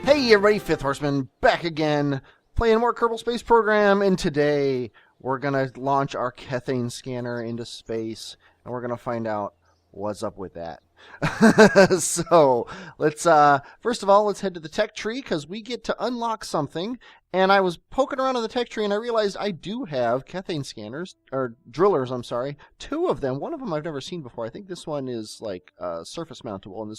Hey everybody, Fifth Horseman back again, playing more Kerbal Space Program, and today we're going to launch our Kethane scanner into space, and we're going to find out what's up with that. So, let's, first of all, let's head to the tech tree, because we get to unlock something, and I was poking around in the tech tree, and I realized I do have Kethane scanners, or drillers, I'm sorry, 2 of them. One of them I've never seen before. I think this one is, like, surface mountable, and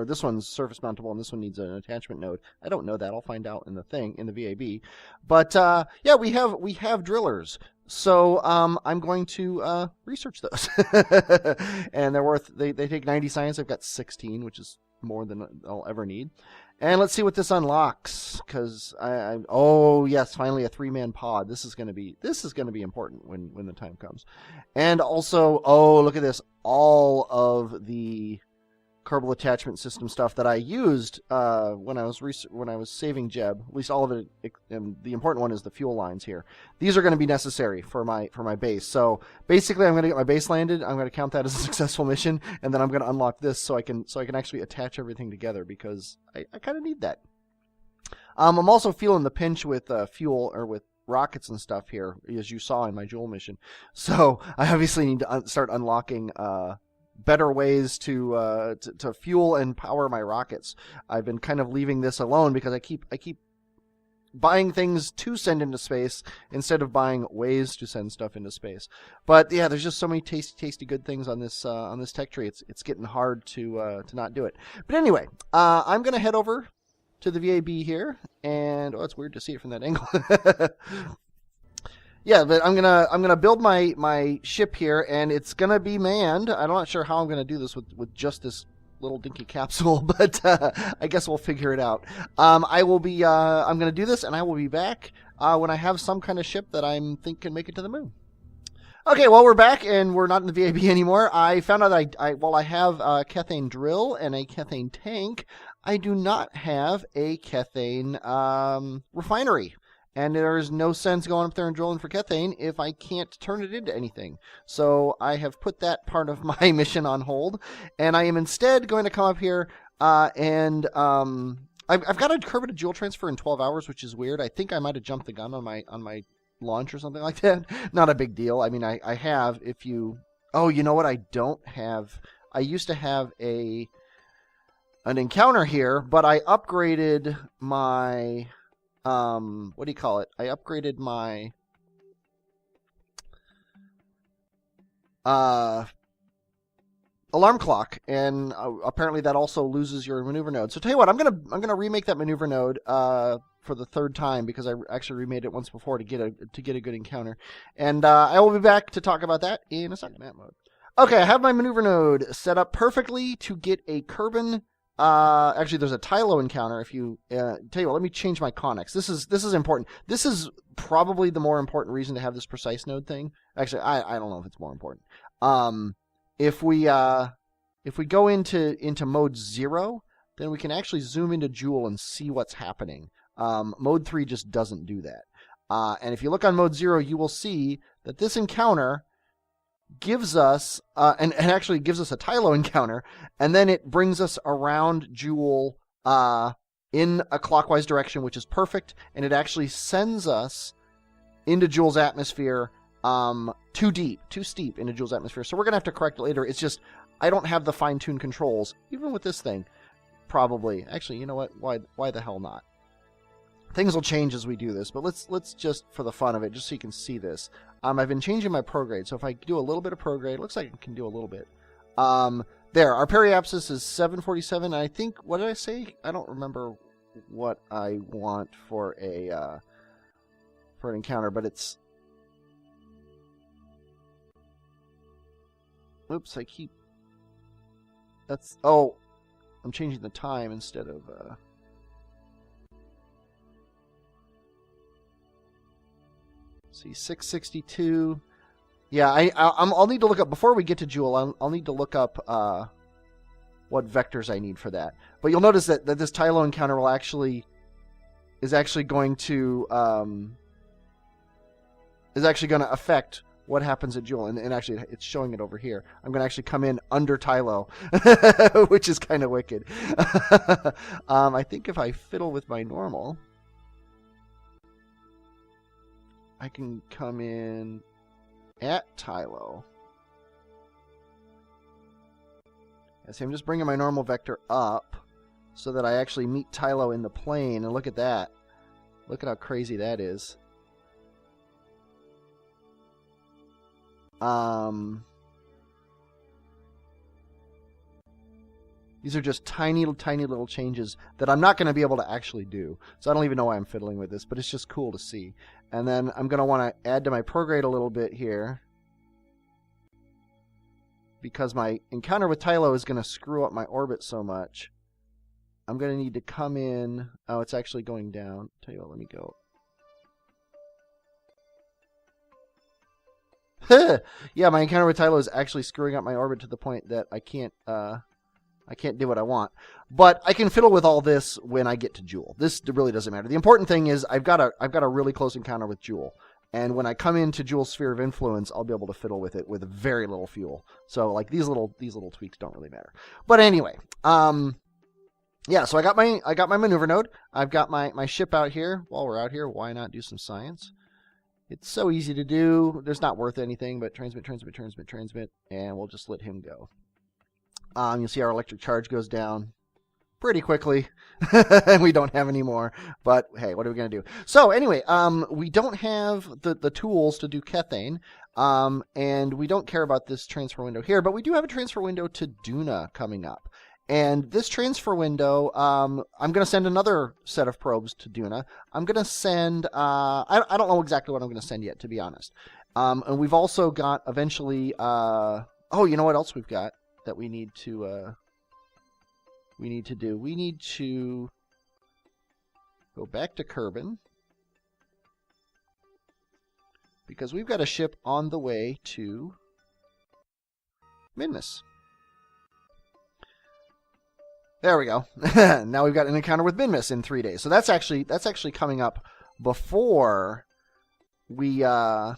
this one's surface mountable, and this one needs an attachment node. I don't know that. I'll find out in the VAB. But, yeah, we have drillers. So I'm going to research those, and they take 90 science. I've got 16, which is more than I'll ever need. And let's see what this unlocks, because oh yes, finally a 3-man pod. This is going to be important when the time comes. And also, oh look at this, all of the Kerbal attachment system stuff that I used when I was saving Jeb. At least all of it, and the important one is the fuel lines here. These are going to be necessary for my base. So basically, I'm going to get my base landed. I'm going to count that as a successful mission, and then I'm going to unlock this so I can actually attach everything together, because I kind of need that. I'm also feeling the pinch with fuel, or with rockets and stuff here, as you saw in my Joule mission. So I obviously need to start unlocking better ways to fuel and power my rockets. I've been kind of leaving this alone because I keep buying things to send into space instead of buying ways to send stuff into space. But yeah, there's just so many tasty good things on this tech tree. It's getting hard to not do it. But anyway, I'm gonna head over to the VAB here, and oh, it's weird to see it from that angle. Yeah, but I'm gonna build my ship here, and it's gonna be manned. I'm not sure how I'm gonna do this with just this little dinky capsule, but I guess we'll figure it out. I'm gonna do this, and I will be back when I have some kind of ship that I think can make it to the moon. Okay, well, we're back, and we're not in the VAB anymore. I found out that while I have a Kethane drill and a Kethane tank, I do not have a Kethane refinery. And there is no sense going up there and drilling for Kethane if I can't turn it into anything. So I have put that part of my mission on hold, and I am instead going to come up here and I've got a Kerbal Joule transfer in 12 hours, which is weird. I think I might have jumped the gun on my launch or something like that. Not a big deal. I mean, I have. Oh, you know what? I don't have. I used to have an encounter here, but I upgraded my. What do you call it? I upgraded my alarm clock, and apparently that also loses your maneuver node. So tell you what, I'm gonna remake that maneuver node for the 3rd time, because I actually remade it once before to get a good encounter, and I will be back to talk about that in a second. Map mode. Okay, I have my maneuver node set up perfectly to get a Kerbal. Actually, there's a Tylo encounter. If you tell you what, let me change my connex. This is important. This is probably the more important reason to have this precise node thing. Actually, I don't know if it's more important. If we go into mode 0, then we can actually zoom into Joule and see what's happening. Mode 3 just doesn't do that. And if you look on mode 0, you will see that this encounter gives us and actually gives us a Tylo encounter, and then it brings us around Joule in a clockwise direction, which is perfect, and it actually sends us into Joule's atmosphere too steep into Joule's atmosphere. So we're gonna have to correct it later. It's just I don't have the fine-tuned controls, even with this thing. Probably, actually, you know what? Why the hell not? Things will change as we do this, but let's just, for the fun of it, just so you can see this. I've been changing my prograde, so if I do a little bit of prograde, it looks like I can do a little bit. There, our periapsis is 747, and I think, what did I say? I don't remember what I want for an encounter, but it's... Oops, that's... Oh, I'm changing the time instead of... See, 662. Yeah, I'll need to look up, before we get to Joule, I'll need to look up what vectors I need for that. But you'll notice that this Tylo encounter is actually going to affect what happens at Jewel. And actually, it's showing it over here. I'm going to actually come in under Tylo, which is kind of wicked. I think if I fiddle with my normal, I can come in at Tylo. See, I'm just bringing my normal vector up so that I actually meet Tylo in the plane. And look at that. Look at how crazy that is. These are just tiny little changes that I'm not going to be able to actually do. So I don't even know why I'm fiddling with this, but it's just cool to see. And then I'm going to want to add to my prograde a little bit here, because my encounter with Tylo is going to screw up my orbit so much. I'm going to need to come in. Oh, it's actually going down. Tell you what, let me go. Yeah, my encounter with Tylo is actually screwing up my orbit to the point that I can't do what I want. But I can fiddle with all this when I get to Jewel. This really doesn't matter. The important thing is I've got a really close encounter with Jewel. And when I come into Jewel's sphere of influence, I'll be able to fiddle with it with very little fuel. So like these little tweaks don't really matter. But anyway, yeah, so I got my maneuver node. I've got my ship out here. While we're out here, why not do some science? It's so easy to do. There's not worth anything, but transmit, and we'll just let him go. You'll see our electric charge goes down pretty quickly, and we don't have any more. But hey, what are we going to do? So anyway, we don't have the tools to do Kethane, and we don't care about this transfer window here, but we do have a transfer window to Duna coming up. And this transfer window, I'm going to send another set of probes to Duna. I'm going to send, I don't know exactly what I'm going to send yet, to be honest. And we've also got eventually, oh, you know what else we've got that we need to do? We need to go back to Kerbal, because we've got a ship on the way to Minmus. There we go. Now we've got an encounter with Minmus in 3 days. So that's actually coming up before we do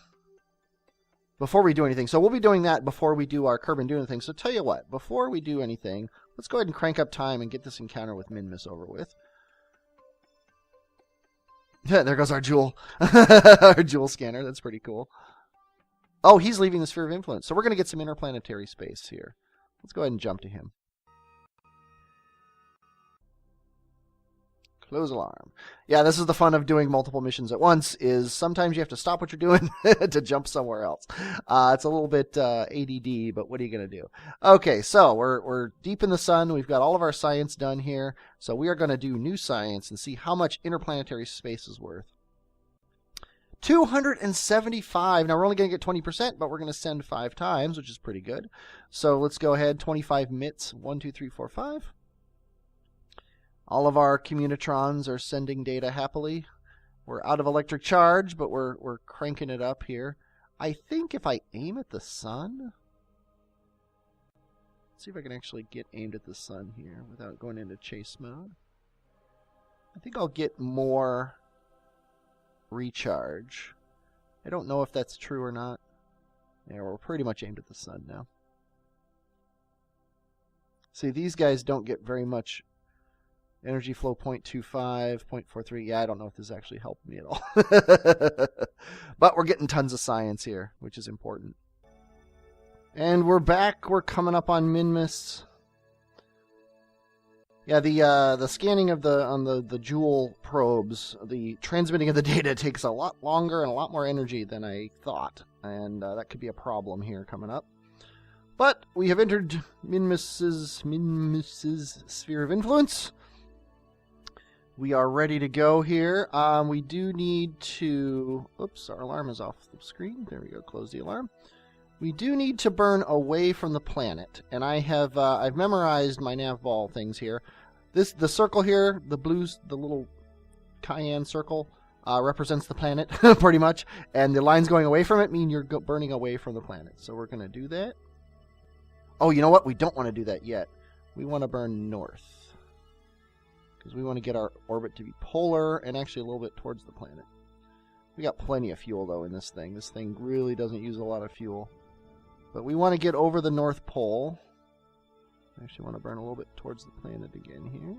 anything. So we'll be doing that before we do our Kerbal doing thing. So tell you what, before we do anything, let's go ahead and crank up time and get this encounter with Minmus over with. There goes our Jewel. Our Jewel scanner. That's pretty cool. Oh, he's leaving the sphere of influence. So we're going to get some interplanetary space here. Let's go ahead and jump to him. Close alarm. Yeah, this is the fun of doing multiple missions at once, is sometimes you have to stop what you're doing to jump somewhere else. It's a little bit ADD, but what are you going to do? Okay, so we're deep in the sun. We've got all of our science done here. So we are going to do new science and see how much interplanetary space is worth. 275. Now, we're only going to get 20%, but we're going to send 5 times, which is pretty good. So let's go ahead. 25 MITs. 1, 2, 3, 4, 5. All of our communitrons are sending data happily. We're out of electric charge, but we're cranking it up here. I think if I aim at the sun... Let's see if I can actually get aimed at the sun here without going into chase mode. I think I'll get more recharge. I don't know if that's true or not. Yeah, we're pretty much aimed at the sun now. See, these guys don't get very much... Energy flow 0.25, 0.43. Yeah, I don't know if this actually helped me at all. But we're getting tons of science here, which is important. And we're back. We're coming up on Minmus. Yeah, the scanning of the Jewel probes, the transmitting of the data takes a lot longer and a lot more energy than I thought, and that could be a problem here coming up. But we have entered Minmus's sphere of influence. We are ready to go here. We do need to... Oops, our alarm is off the screen. There we go. Close the alarm. We do need to burn away from the planet, and I've memorized my nav ball things here. The circle here, the blues, the little cayenne circle, represents the planet pretty much, and the lines going away from it mean you're burning away from the planet. So we're going to do that. Oh, you know what? We don't want to do that yet. We want to burn north, because we want to get our orbit to be polar and actually a little bit towards the planet. We got plenty of fuel, though, in this thing. This thing really doesn't use a lot of fuel. But we want to get over the North Pole. I actually want to burn a little bit towards the planet again here.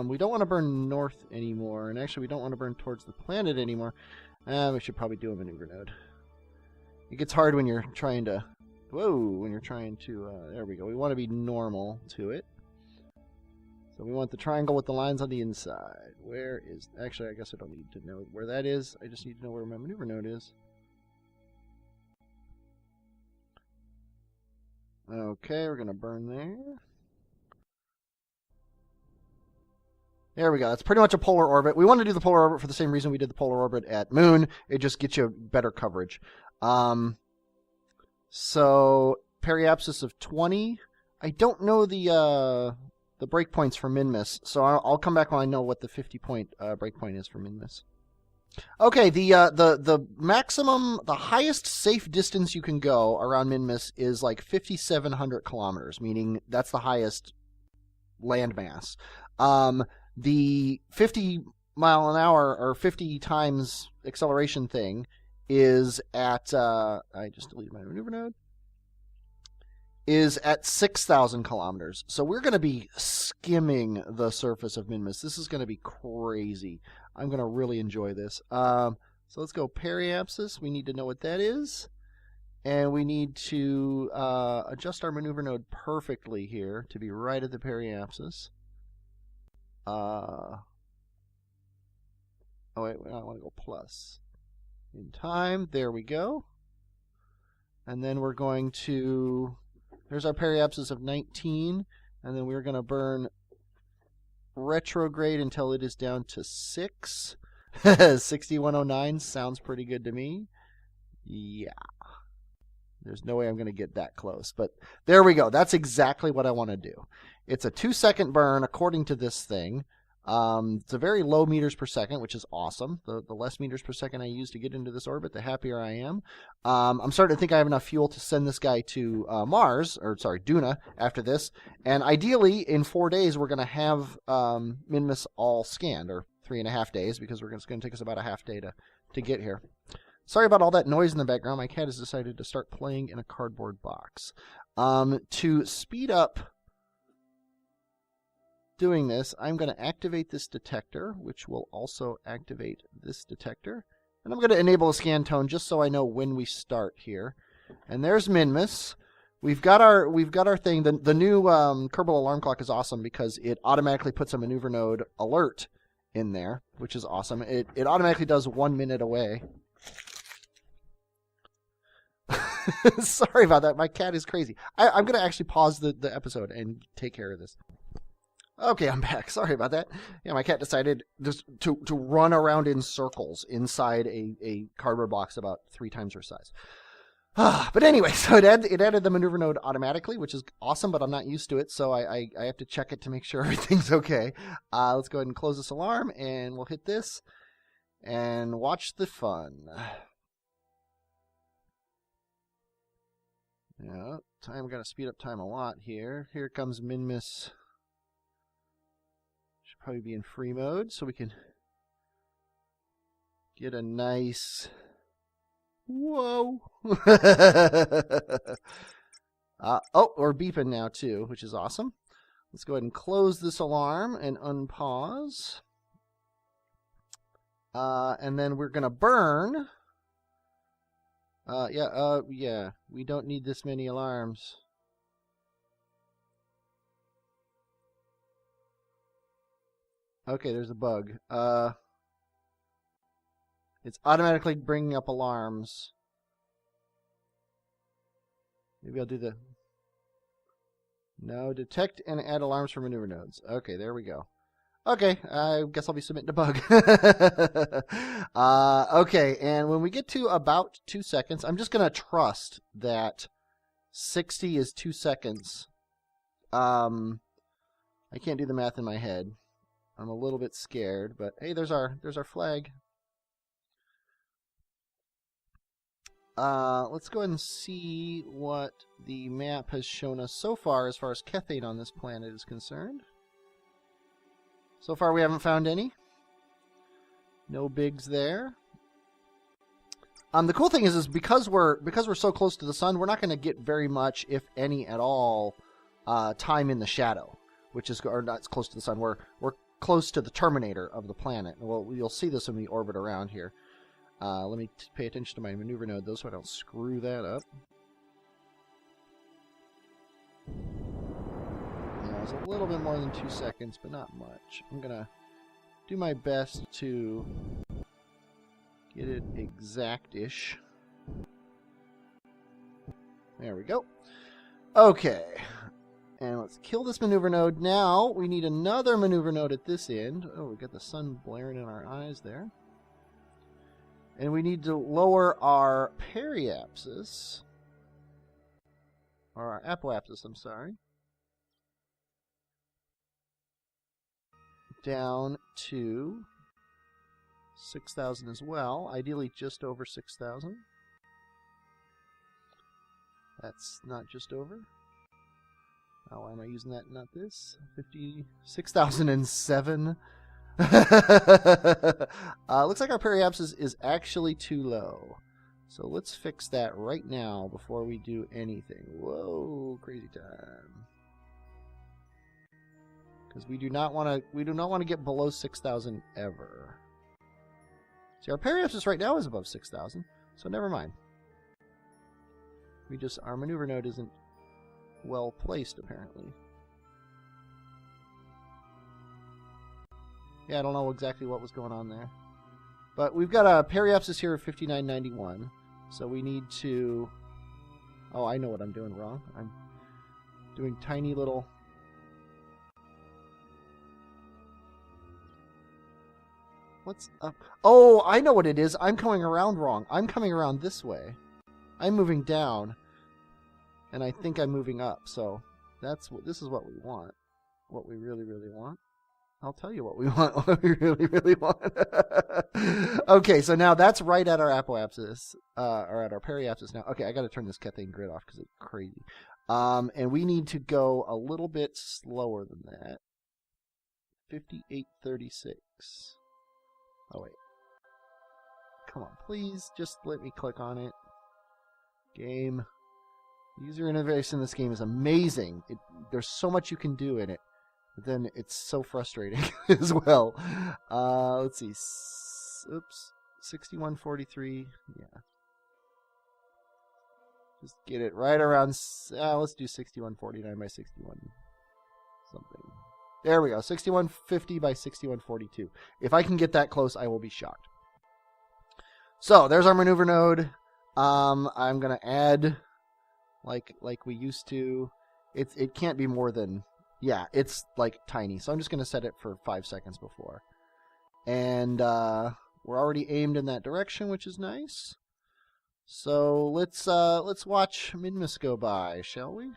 We don't want to burn north anymore. And actually, we don't want to burn towards the planet anymore. We should probably do a maneuver node. It gets hard when you're trying to... Whoa! When you're trying to... there we go. We want to be normal to it. So we want the triangle with the lines on the inside. Where is... Actually, I guess I don't need to know where that is. I just need to know where my maneuver node is. Okay, we're going to burn there. There we go. That's pretty much a polar orbit. We want to do the polar orbit for the same reason we did the polar orbit at Moon. It just gets you better coverage. So, periapsis of 20. I don't know the breakpoints for Minmus, so I'll come back when I know what the 50-point breakpoint is for Minmus. Okay, the maximum, the highest safe distance you can go around Minmus is like 5,700 kilometers, meaning that's the highest landmass. The 50 mile an hour or 50 times acceleration thing is at, I just deleted my maneuver node, is at 6,000 kilometers. So we're going to be skimming the surface of Minmus. This is going to be crazy. I'm going to really enjoy this. So let's go periapsis. We need to know what that is. And we need to adjust our maneuver node perfectly here to be right at the periapsis. Oh, wait, I want to go plus. In time, there we go. And then we're going to... There's our periapsis of 19. And then we're going to burn retrograde until it is down to 6. 6109 sounds pretty good to me. Yeah. There's no way I'm going to get that close. But there we go. That's exactly what I want to do. It's a 2-second burn according to this thing. It's a very low meters per second, which is awesome. The less meters per second I use to get into this orbit, the happier I am. I'm starting to think I have enough fuel to send this guy to Mars, or sorry, Duna, after this. And ideally, in 4 days, we're going to have Minmus all scanned, or 3.5 days, because it's going to take us about a half day to get here. Sorry about all that noise in the background. My cat has decided to start playing in a cardboard box. To speed up doing this, I'm going to activate this detector, which will also activate this detector. And I'm going to enable a scan tone just so I know when we start here. And there's Minmus. We've got our thing. The new Kerbal alarm clock is awesome because it automatically puts a maneuver node alert in there, which is awesome. It automatically does 1 minute away. Sorry about that. My cat is crazy. I'm going to actually pause the episode and take care of this. Okay, I'm back. Sorry about that. Yeah, my cat decided just to run around in circles inside a cardboard box about 3 times her size. But anyway, so it added the maneuver node automatically, which is awesome, but I'm not used to it, so I have to check it to make sure everything's okay. Let's go ahead and close this alarm, and we'll hit this, and watch the fun. Yeah, I'm going to speed up time a lot here. Here comes Minmus. Should probably be in free mode, so we can get a nice... Whoa! Oh, we're beeping now too, which is awesome. Let's go ahead and close this alarm and unpause. And then we're gonna burn. Yeah, we don't need this many alarms. Okay, there's a bug. It's automatically bringing up alarms. Maybe I'll do the... No, detect and add alarms for maneuver nodes. Okay, there we go. Okay, I guess I'll be submitting a bug. Okay, and when we get to about 2 seconds, I'm just going to trust that 60 is 2 seconds. I can't do the math in my head. I'm a little bit scared, but hey, there's our flag. Let's go ahead and see what the map has shown us so far as Kethane on this planet is concerned. So far we haven't found any. No bigs there. The cool thing is because we're so close to the sun, we're not going to get very much, if any at all, time in the shadow, which is, or not close to the sun. We're close to the terminator of the planet. Well, you'll see this when we orbit around here. Let me pay attention to my maneuver node, though, so I don't screw that up. Yeah, it's a little bit more than 2 seconds, but not much. I'm gonna do my best to get it exact-ish. There we go. Okay. And let's kill this maneuver node. Now, we need another maneuver node at this end. Oh, we got the sun blaring in our eyes there. And we need to lower our periapsis. Or our apoapsis, I'm sorry. Down to 6,000 as well. Ideally just over 6,000. That's not just over. Oh, why am I using that? Not this. 6,007. Looks like our periapsis is actually too low. So let's fix that right now before we do anything. Whoa, crazy time. Because we do not want to get below 6,000 ever. See, our periapsis right now is above 6,000, so never mind. Our maneuver node isn't well placed, apparently. Yeah, I don't know exactly what was going on there. But we've got a periapsis here of 5991, so we need to... Oh, I know what I'm doing wrong. I'm doing tiny little... What's up? Oh, I know what it is. I'm coming around wrong. I'm coming around this way. I'm moving down, and I think I'm moving up. So this is what we want. What we really, really want. I'll tell you what we want. What we really, really want. Okay, so now that's right at our apoapsis, or at our periapsis now. Okay, I got to turn this Kethane grid off because it's crazy. And we need to go a little bit slower than that. 5836. Oh, wait. Come on, please. Just let me click on it. Game. User interface in this game is amazing. There's so much you can do in it. But then it's so frustrating as well. Let's see. Oops. 6143. Yeah. Just get it right around... let's do 6149 by 61 something. There we go. 6150 by 6142. If I can get that close, I will be shocked. So, there's our maneuver node. I'm going to add, like we used to. It can't be more than... Yeah, it's like tiny. So I'm just going to set it for 5 seconds before. And we're already aimed in that direction, which is nice. So let's watch Minmus go by, shall we?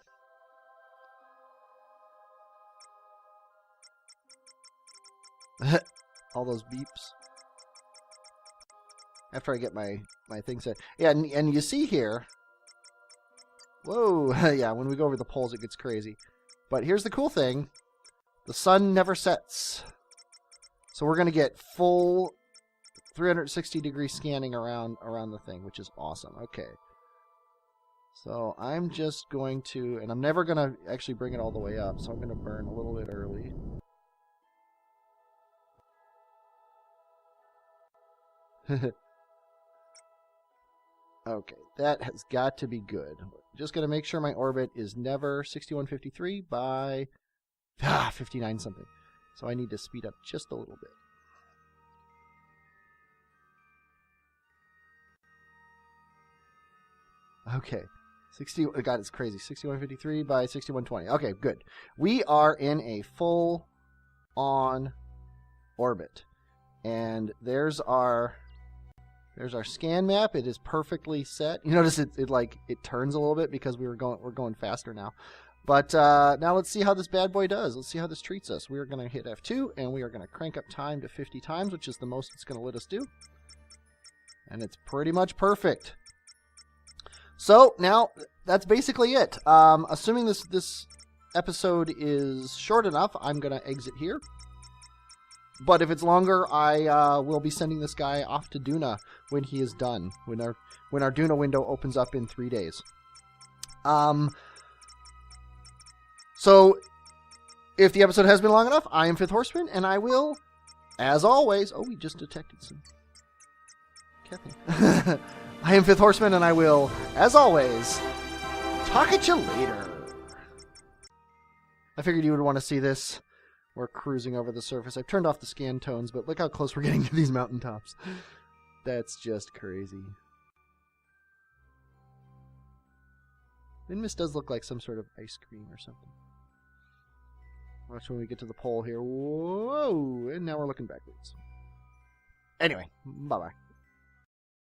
All those beeps. After I get my thing set. Yeah, and you see here... Whoa, yeah, when we go over the poles it gets crazy. But here's the cool thing. The sun never sets. So we're going to get full 360-degree scanning around the thing, which is awesome. Okay. So I'm just going to... And I'm never going to actually bring it all the way up, so I'm going to burn a little bit early. Okay, that has got to be good. Just going to make sure my orbit is never 6153 by 59 something. So I need to speed up just a little bit. Okay, God, it's crazy. 6153 by 6120. Okay, good. We are in a full-on orbit, and there's our scan map. It is perfectly set. You notice it turns a little bit because we're going faster now. But now let's see how this bad boy does. Let's see how this treats us. We are going to hit F2 and we are going to crank up time to 50 times, which is the most it's going to let us do. And it's pretty much perfect. So now that's basically it. Assuming this episode is short enough, I'm going to exit here. But if it's longer, I will be sending this guy off to Duna when he is done. When our Duna window opens up in 3 days. So, if the episode has been long enough, I am Fifth Horseman, and I will, as always... Oh, we just detected some Kethane. I am Fifth Horseman, and I will, as always, talk at you later. I figured you would want to see this. We're cruising over the surface. I've turned off the scan tones, but look how close we're getting to these mountaintops. That's just crazy. Minmus does look like some sort of ice cream or something. Watch when we get to the pole here. Whoa! And now we're looking backwards. Anyway, bye-bye.